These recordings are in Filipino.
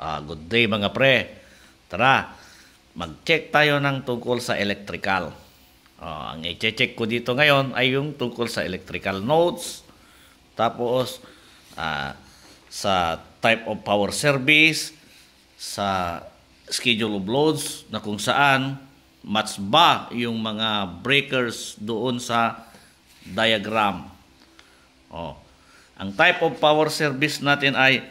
Good day mga pre. Tara, mag-check tayo ng tungkol sa electrical. Ang i-check ko dito ngayon ay yung tungkol sa electrical nodes. Tapos, sa type of power service, sa schedule of loads na kung saan match ba yung mga breakers doon sa diagram. Ang type of power service natin ay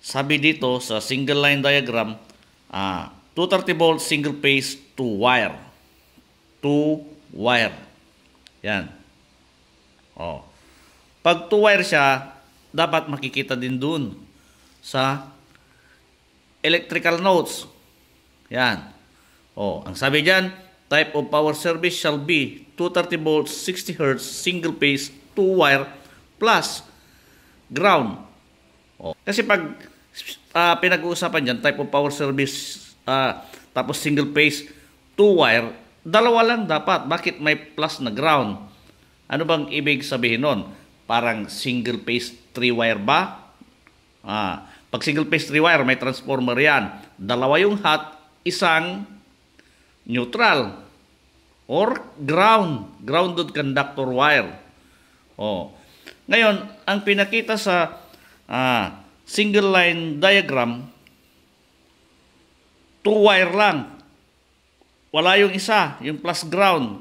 sabi dito sa single line diagram, 230 volt single phase 2 wire. 2 wire. Yan. Pag 2 wire siya, dapat makikita din dun sa electrical nodes. Yan. Ang sabi diyan, type of power service shall be 230 volts 60 Hz single phase 2 wire plus ground. Kasi pag pinag-uusapan dyan, type of power service, tapos single phase 2 wire, dalawa lang dapat. Bakit may plus na ground? Ano bang ibig sabihin nun? Parang single phase 3 wire ba? Pag single phase 3 wire, may transformer yan. Dalawa yung hot, isang neutral or grounded conductor wire. Ngayon, ang pinakita sa single line diagram, 2 wire lang. Wala yung isa, yung plus ground.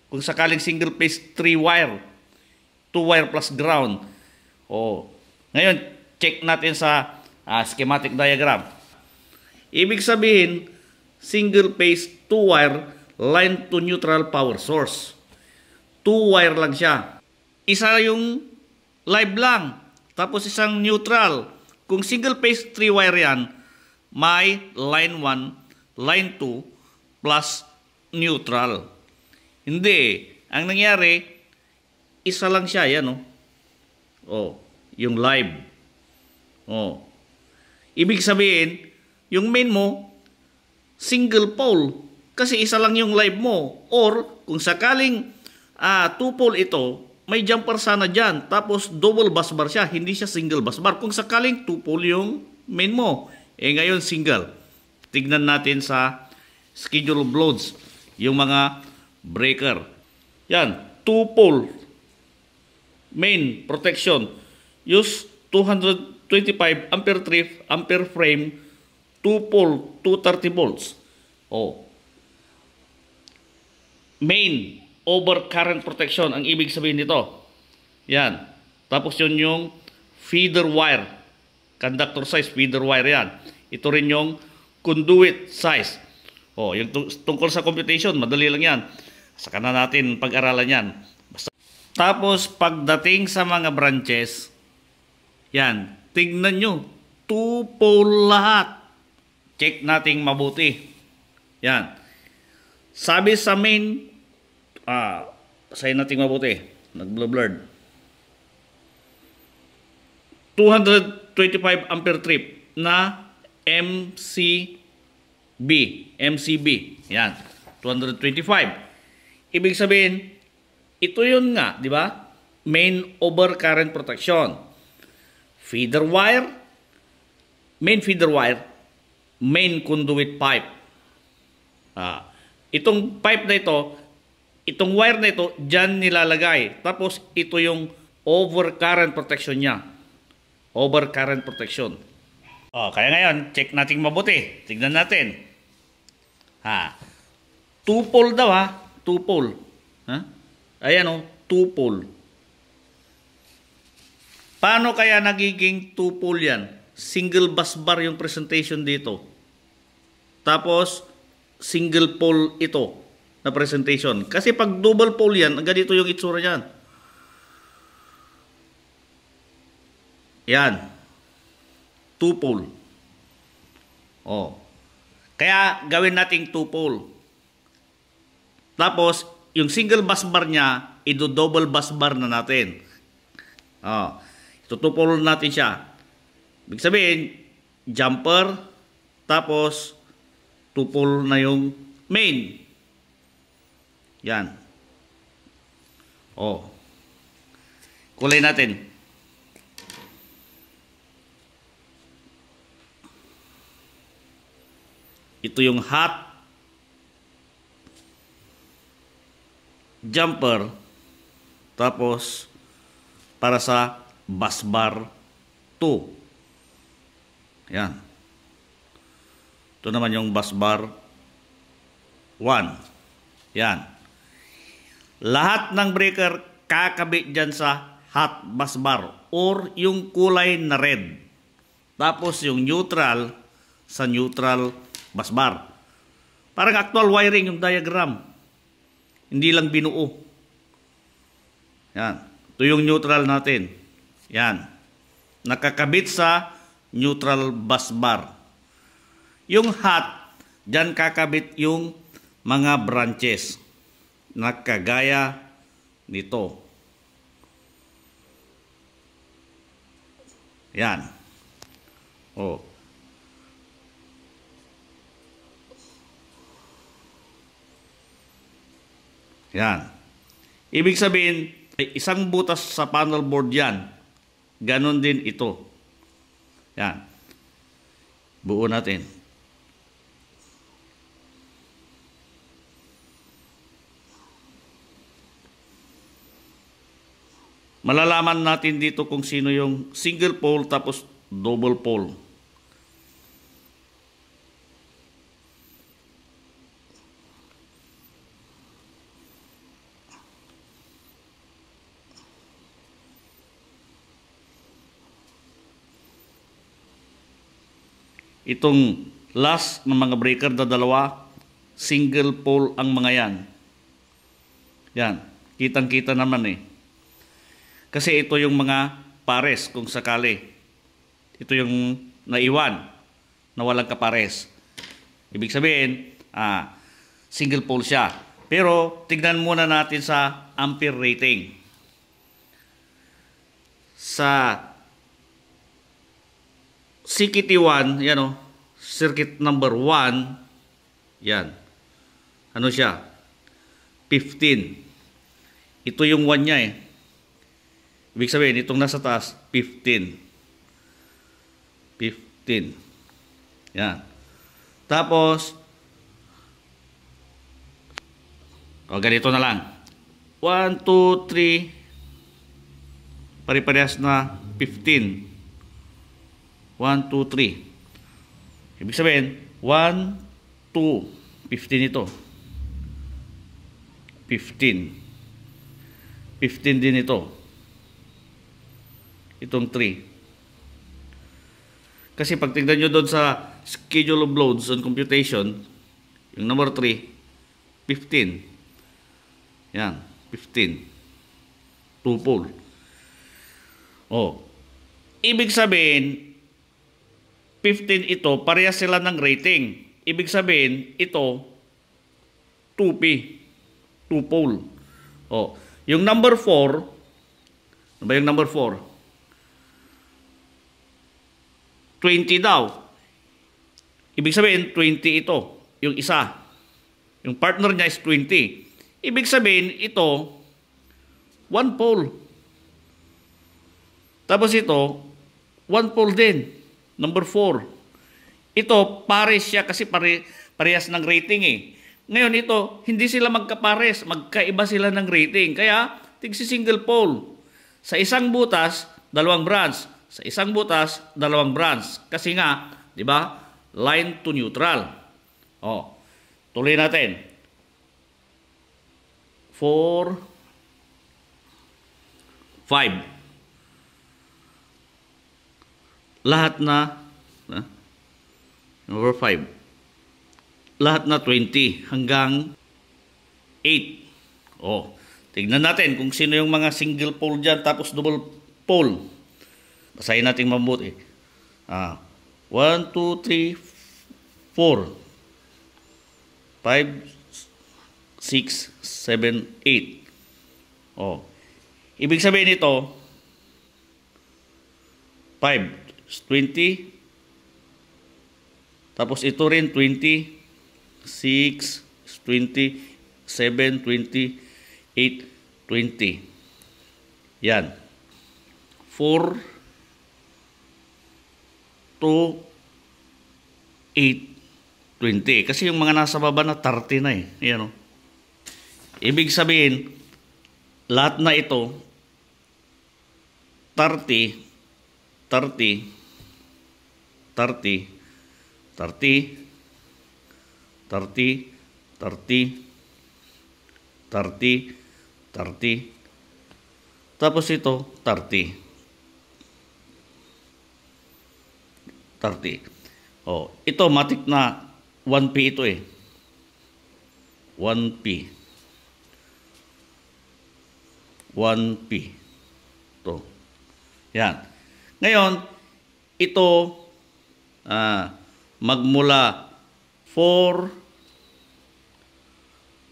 Kung sakaling single phase 3 wire, 2 wire plus ground. Ngayon, check natin sa schematic diagram. Ibig sabihin, single phase 2 wire line to neutral power source. 2 wire lang siya. Isa yung live lang, tapos isang neutral. Kung single phase 3 wire yan, may line 1, line 2, plus neutral. Hindi. Ang nangyari, isa lang siya. Yan, yung live. Ibig sabihin, yung main mo, single pole. Kasi isa lang yung live mo. Or, kung sakaling 2 pole ito, may jumper sana dyan. Tapos, double bus bar siya. Hindi siya single bus bar. Kung sakaling 2 pole yung main mo. Ngayon, single. Tignan natin sa schedule of loads. Yung mga breaker. Yan. 2 pole. Main protection. Use 225 ampere trip, ampere frame, 2 pole, 230 volts. Main over current protection ang ibig sabihin nito. Yan. Tapos yun yung feeder wire. Conductor size feeder wire yan. Ito rin yung conduit size. Yung tungkol sa computation, madali lang yan. Saka na natin pag-aralan yan. Tapos pagdating sa mga branches, yan, tignan nyo, 2 pole lahat. Check nating mabuti. Yan. Sabi sa main, sayin nating mabuti. Nag-blurred. 225 ampere trip na MCB. Yan. 225. Ibig sabihin, ito yun nga, di ba? Main over current protection. Feeder wire, main feeder wire, main conduit pipe. Itong pipe na ito, itong wire na ito, dyan nilalagay. Tapos, ito yung over current protection niya. Over current protection. Kaya ngayon, check natin mabuti. Tignan natin. 2 pole daw 2 pole. Ayan 2 pole. Paano kaya nagiging 2 pole yan? Single bus bar yung presentation dito. Tapos, single pole ito na presentation. Kasi pag double pole yan, ganito yung itsura yan. Yan. 2 pole. Kaya gawin nating 2 pole. Tapos, yung single bus bar niya, double bus bar na natin. Tutupol natin siya. Ibig sabihin, jumper, tapos, tupol na yung main. Yan. Kulay natin. Ito yung hot jumper. Tapos, para sa bus bar 2. Yan. Ito naman yung bus bar 1. Yan. Lahat ng breaker kakabit dyan sa hot bus bar or yung kulay na red. Tapos yung neutral sa neutral bus bar. Parang actual wiring yung diagram. Hindi lang binuo. Yan. Ito yung neutral natin. Yan. Nakakabit sa neutral bus bar. Yung hot, dyan kakabit yung mga branches. Nakagaya nito. Yan. Oh. Yan. Ibig sabihin, isang butas sa panel board yan. Ganon din ito. Yan. Buo natin. Malalaman natin dito kung sino yung single pole tapos double pole. Itong last ng mga breaker na dalawa, single pole ang mga yan. Yan, kitang-kita naman eh. Kasi ito yung mga pares kung sakali. Ito yung naiwan na walang kapares. Ibig sabihin, single pole siya. Pero tignan muna natin sa ampere rating. Sa CKT1, yan o, circuit number 1, yan. Ano siya? 15. Ito yung 1 niya eh. Ibig sabihin, itong nasa taas, 15. 15. Yan. Tapos, ganito na lang. 1, 2, 3. Pare-parehas na 15. 1, 2, 3. Ibig sabihin, 1, 2, 15 ito. 15. 15 din ito. Itong 3. Kasi pag tignan nyo doon sa schedule of loads on computation, yung number 3, 15. Yan, 15. 2 pole. Ibig sabihin, 15 ito, parehas sila ng rating. Ibig sabihin, ito, 2P. 2 pole. Yung number 4, ano ba yung number 4? 20 daw. Ibig sabihin, 20 ito. Yung isa. Yung partner niya is 20. Ibig sabihin, ito, 1 pole. Tapos ito, 1 pole din. Number 4. Ito, pares siya kasi parehas ng rating eh. Ngayon ito, hindi sila magkapares. Magkaiba sila ng rating. Kaya, tigsi single pole. Sa isang butas, 2 branch. Sa isang butas, 2 branch. Kasi nga, di ba, line to neutral. Tuloy natin. 4, 5. Lahat na, number 5. Lahat na 20 hanggang 8. Tignan natin kung sino yung mga single pole dyan tapos double pole. Basahin natin mabuti. 1, 2, 3, 4, 5, 6, 7, 8. Ibig sabihin ito, 5, 20. Tapos ito rin, 20, 6, 20, 7, 20, 8, 20. Yan. 4, 2, 8, 20. Kasi yung mga nasa baba na 30 na eh. Ayan o. Ibig sabihin, lahat na ito, 30, 30, 30, 30, 30, 30, 30, 30, tapos ito, 30. 30. Oh, ito, matik na 1P ito eh. 1P. 1P. Ito. Yan. Ngayon, ito, magmula 4,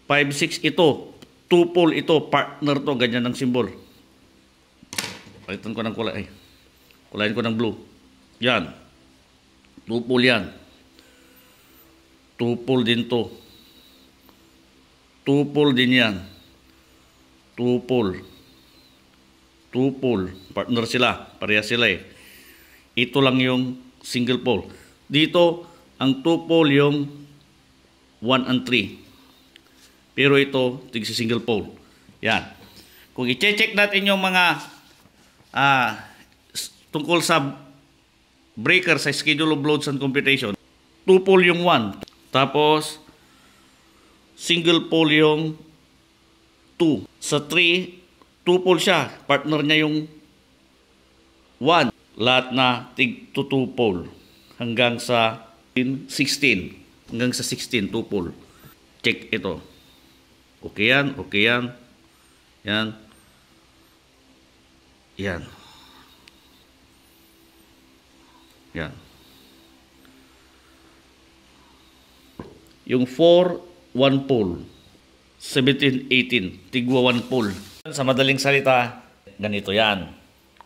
5, 6, ito. Tuple ito, partner to, ganyan ang symbol. Palitan ko ng kulay. Kulayin ko ng blue. Yan. Tuple yan. Tuple din to. Tuple din yan. Tuple. Tuple. Partner sila. Pareha sila eh. Ito lang yung single pole. Dito, ang tuple yung 1 and 3. Pero ito, tigsi single pole. Yan. Kung i-check natin yung mga tungkol sa breaker sa schedule of loads and computation, tuple yung 1. Tapos, single pole yung 2. Sa 3, tuple siya. Partner niya yung 1. Lahat na tig-2 pole. Hanggang sa 16. Hanggang sa 16, tuple. Check ito. Okay yan, okay yan. Yan. Yan. Yan. Yung 4, 1 pole. 17, 18. Tigwa 1 pole. Sa madaling salita, ganito yan.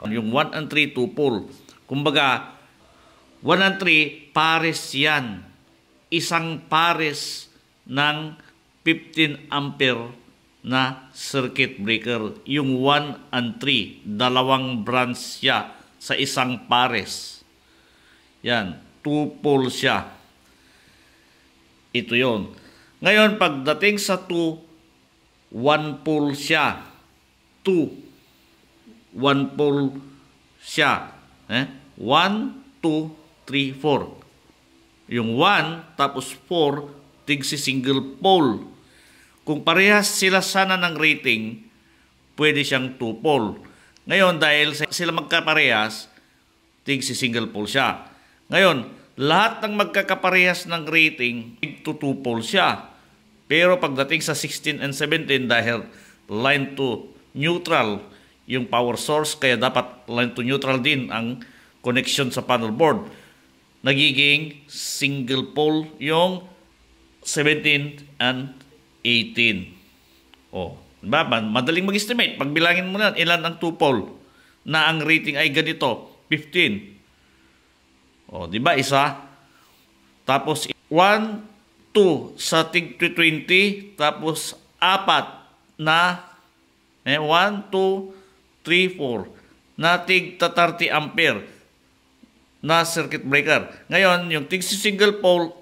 Yung 1 and 3, 2 pole. Kumbaga, 1 and 3, pares yan. Isang pares ng 15 ampere na circuit breaker. Yung 1 and 3, dalawang branch siya sa isang pares. Yan, 2 pole siya. Ito yon. Ngayon, pagdating sa 2, 1 pole siya. 2, 1 pole siya. 1, 2, 3, 4. Yung 1, tapos 4, tigsi single pole. Kung parehas sila sana ng rating, pwede siyang 2 pole. Ngayon, dahil sila magkaparehas, tigsi single pole siya. Ngayon, lahat ng magkakaparehas ng rating, tig 2 pole siya. Pero pagdating sa 16 and 17, dahil line to neutral yung power source, kaya dapat line to neutral din ang connection sa panel board. Nagiging single pole yung 17 and 18. Oh, diba? Madaling mag-estimate. Pagbilangin mo na ilan ang 2 pole na ang rating ay ganito, 15. Oh, diba? Isa. Tapos 1, 2 sa tig 20. Tapos 4 na 1, 2, 3, 4 na tig 30 ampere na circuit breaker. Ngayon, yung tig single pole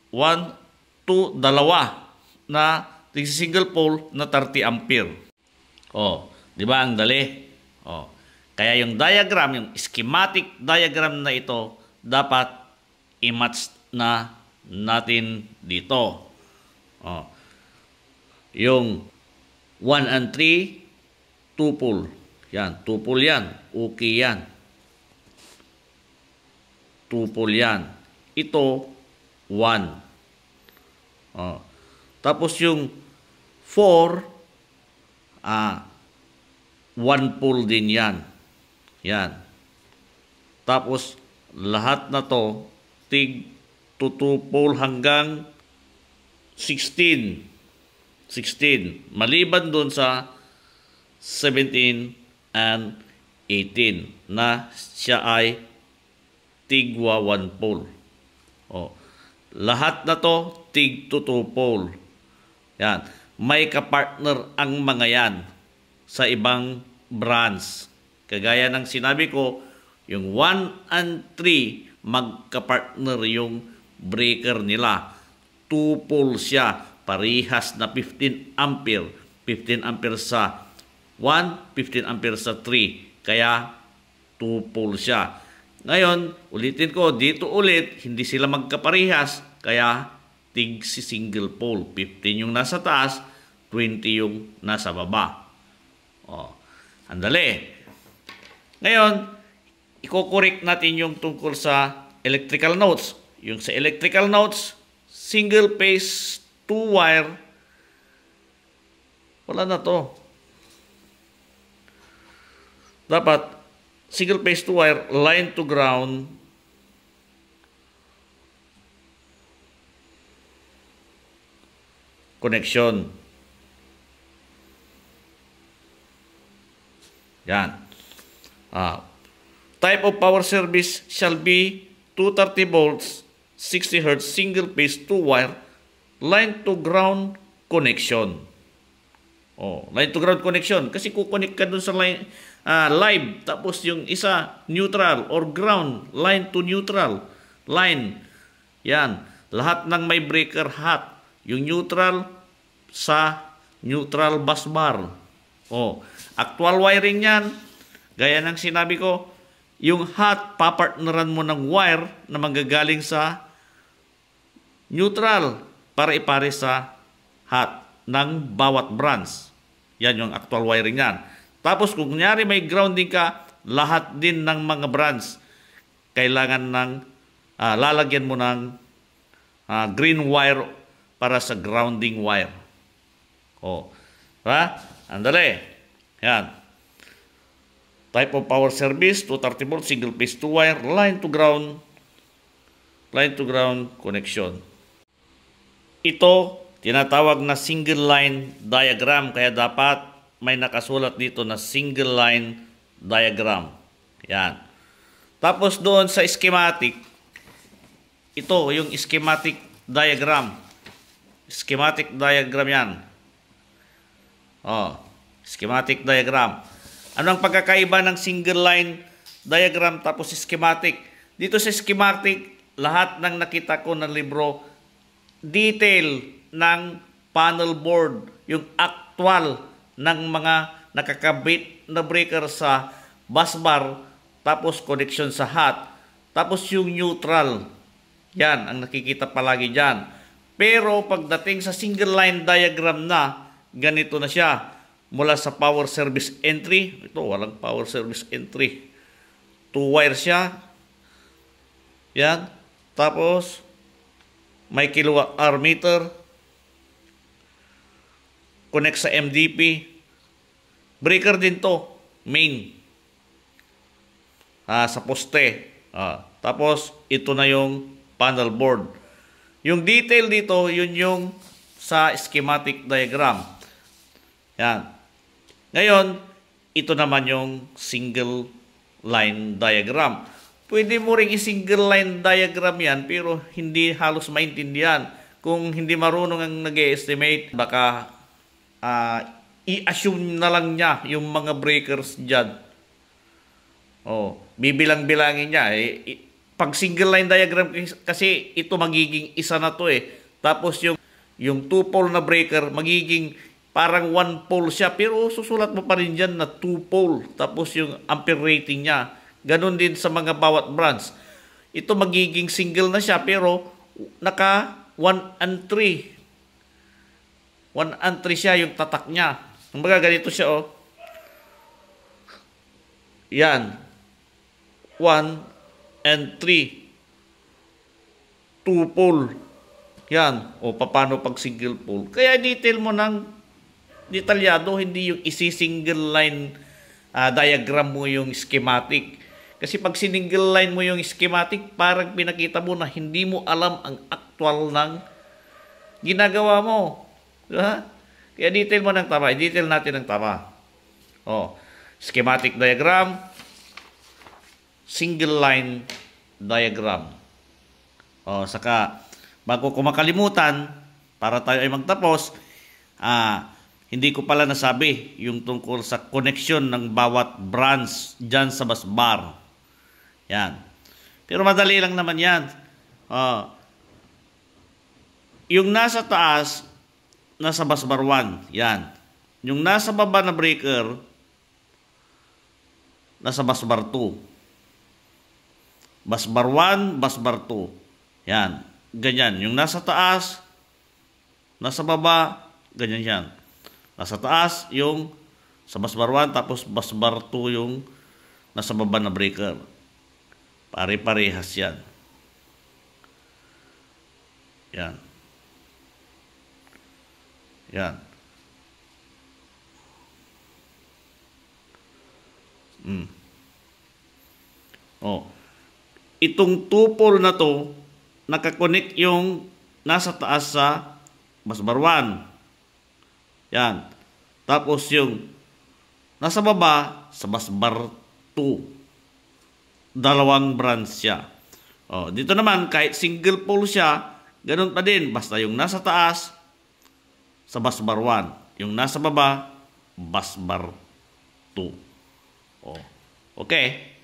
1, 2, dalawa na tig single pole na 30 ampere. Oh, diba? Ang dali. Oh. Kaya yung diagram, yung schematic diagram na ito, dapat i-match na natin dito. Oh. Yung 1 and 3, tuple. Yan, tuple yan. Okay yan. Tuple yan. Ito, 1. Oh. Tapos yung 4, 1 pole din yan. Yan. Tapos, lahat na to, tig 2 pole hanggang 16. 16. Maliban doon sa 17 and 18 na siya ay tigwa 1 pole. Oh. Lahat na to, tig 2 pole. Yan. May kapartner ang mga yan sa ibang branch. Kagaya ng sinabi ko, yung 1 and 3, magkapartner yung breaker nila. 2 pole siya. Parihas na 15 ampere. 15 ampere sa 1, 15 ampere sa 3. Kaya 2 pole siya. Ngayon, ulitin ko, dito ulit, hindi sila magkaparihas. Kaya tig si single pole. 15 yung nasa taas, 20 yung nasa baba. O, andali. Ngayon, iko-correct natin yung tungkol sa electrical notes. Yung sa electrical notes, single phase 2 wire, wala na to. Dapat, single phase 2 wire, line to ground, connection. Yan. Type of power service shall be 230 volts, 60 Hz, single phase 2 wire, line to ground connection. Oh, line to ground connection. Kasi kukonek ka dun sa line, live, tapos yung isa neutral or ground, line to neutral, line. Yan. Lahat ng may breaker hot. Yung neutral sa neutral bus bar. Oh, actual wiring yan. Gaya ng sinabi ko, yung hot, papartneran mo ng wire na manggagaling sa neutral para ipare sa hot ng bawat branch. Yan yung actual wiring yan. Tapos kung kunyari may grounding ka, lahat din ng mga branch kailangan ng lalagyan mo ng green wire para sa grounding wire. Oh, ha? Andali. Yan. Type of power service, 230 volt, single phase 2 wire, line to ground connection. Ito, tinatawag na single line diagram, kaya dapat may nakasulat dito na single line diagram. Yan. Tapos doon sa schematic, ito yung schematic diagram. Schematic diagram yan. Oh, schematic diagram. Ano ang pagkakaiba ng single line diagram tapos schematic? Dito sa schematic, lahat ng nakita ko na libro, detail ng panel board, yung actual ng mga nakakabit na breaker sa bus bar, tapos connection sa hot, tapos yung neutral. Yan, ang nakikita palagi dyan. Pero pagdating sa single line diagram na, ganito na siya. Mula sa power service entry, ito walang power service entry. 2 wire siya. Yan. Tapos, may kilowatt hour meter. Connect sa MDP. Breaker din to. Main. Sa poste. Tapos, ito na yung panel board. Yung detail dito, yun yung sa schematic diagram. Yan. Ngayon, ito naman yung single line diagram. Pwede mo ring i-single line diagram yan, pero hindi halos maintindihan. Kung hindi marunong ang nag-estimate, baka i-assume na lang niya yung mga breakers dyan. Oh, bibilang-bilangin niya. Pag single line diagram, kasi ito magiging isa na to eh. Tapos yung 2-pole na breaker, magiging parang 1 pole siya, pero susulat mo pa rin dyan na 2 pole. Tapos yung ampere rating niya. Ganon din sa mga bawat branch. Ito magiging single na siya, pero naka 1 and 3. 1 and 3 siya yung tatak niya. Kumbaga ganito siya, oh. Yan. 1 and 3. 2 pole. Yan. O, paano pag single pole? Kaya detail mo ng detalyado, hindi yung isi-single line diagram mo yung schematic. Kasi pag single line mo yung schematic, parang pinakita mo na hindi mo alam ang actual ng ginagawa mo. Diba? Kaya detail mo ng tama. I-detail natin ng tama. Oh, schematic diagram, single line diagram. Oh, saka, bago ko makalimutan, para tayo ay magtapos, hindi ko pala nasabi yung tungkol sa connection ng bawat branch dyan sa bus bar. Yan. Pero madali lang naman yan. Yung nasa taas, nasa busbar 1. Yan. Yung nasa baba na breaker, nasa busbar 2. Busbar 1, busbar 2. Yan. Ganyan. Yung nasa taas, nasa baba, ganyan yan. Nasa taas, yung sa busbar 1, tapos busbar 2 yung nasa baba na breaker. Pare-parehas yan. Yan. Yan. Oh. Itong 2-pole na to, nakakonect yung nasa taas sa busbar 1. Yan. Tapos yung nasa baba sa busbar 2. Dalawang branch siya. Oh, dito naman, kahit single pole siya, ganun pa din. Basta yung nasa taas, sa busbar 1. Yung nasa baba, busbar 2. Oh. Okay.